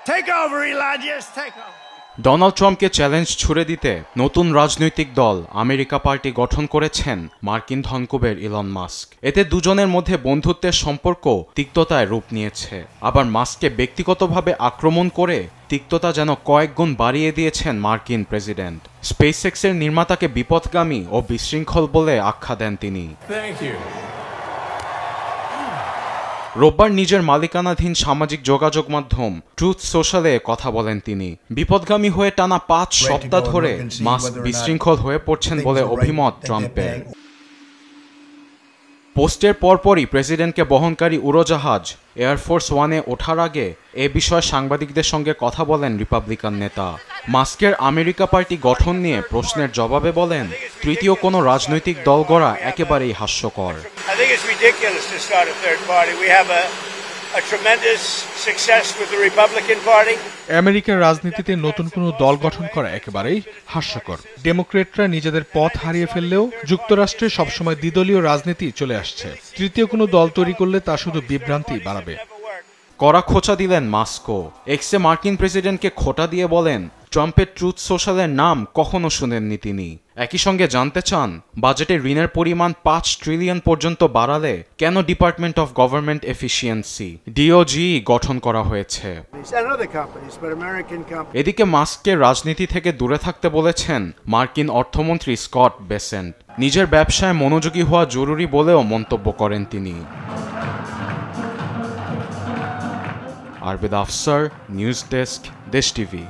Take over, Elijah. Take over. Donald ট্রাম্পকে challenge ছুড়ে দিতে নতুন রাজনৈতিক দল আমেরিকা পার্টি গঠন করেছেন মার্কিন ধনকুবের ইলন মাস্ক। এতে দুজনের মধ্যে বন্ধুত্বের সম্পর্ক তিক্ততায় রূপ নিয়েছে। আবার মাস্ককে ব্যক্তিগতভাবে আক্রমণ করে তিক্ততা যেন কয়েক গুণ বাড়িয়ে দিয়েছেন মার্কিন প্রেসিডেন্ট। স্পেসএক্সের নির্মাতাকে বিপথগামী ও বিশৃঙ্খল বলে আখ্যা দেন তিনি। রোববার নিজের মালিকানাধীন সামাজিক যোগাযোগ মাধ্যম ট্রুথ সোশ্যালে কথা বলেন তিনি। বিপদগামী হয়ে টানা 5 সপ্তাহ ধরে মাস্ক বিশৃঙ্খল হয়ে পড়ছেন বলে অভিমত ট্রাম্পের। পোস্টের পরপরই প্রেসিডেন্টকে বহনকারী উড়োজাহাজ এয়ারফোর্স ওয়ানে ওঠার আগে এ বিষয়ে সাংবাদিকদের সঙ্গে কথা বলেন রিপাবলিকান নেতা। মাস্কের আমেরিকা পার্টি গঠন নিয়ে প্রশ্নের জবাবে বলেন, তৃতীয় কোনো রাজনৈতিক দল গড়া একেবারেই হাস্যকর। আমেরিকার রাজনীতিতে নতুন কোনো দল গঠন করা একেবারেই হাস্যকর। ডেমোক্রেটরা নিজেদের পথ হারিয়ে ফেললেও যুক্তরাষ্ট্রে সবসময় দ্বিদলীয় রাজনীতি চলে আসছে। তৃতীয় কোনো দল তৈরি করলে তা শুধু বিভ্রান্তি বাড়াবে। কড়া খোঁচা দিলেন মাস্কো। এক্সে মার্কিন প্রেসিডেন্টকে খোঁটা দিয়ে বলেন, ট্রাম্পের ট্রুথ সোশ্যালের নাম কখনো শুনেননি তিনি। একই সঙ্গে জানতে চান, বাজেটে ঋণের পরিমাণ 5 ট্রিলিয়ন পর্যন্ত বাড়ালে কেন department of government efficiency DOG গঠন করা হয়েছে। এদিকে মাস্ককে রাজনীতি থেকে দূরে থাকতে বলেছেন মার্কিন অর্থমন্ত্রী স্কট বেসেন্ট। নিজের ব্যবসায় মনোযোগী হওয়া জরুরি বলেও মন্তব্য করেন তিনি। আরবেদ আফসার, নিউজ ডেস্ক, দেশ টিভি।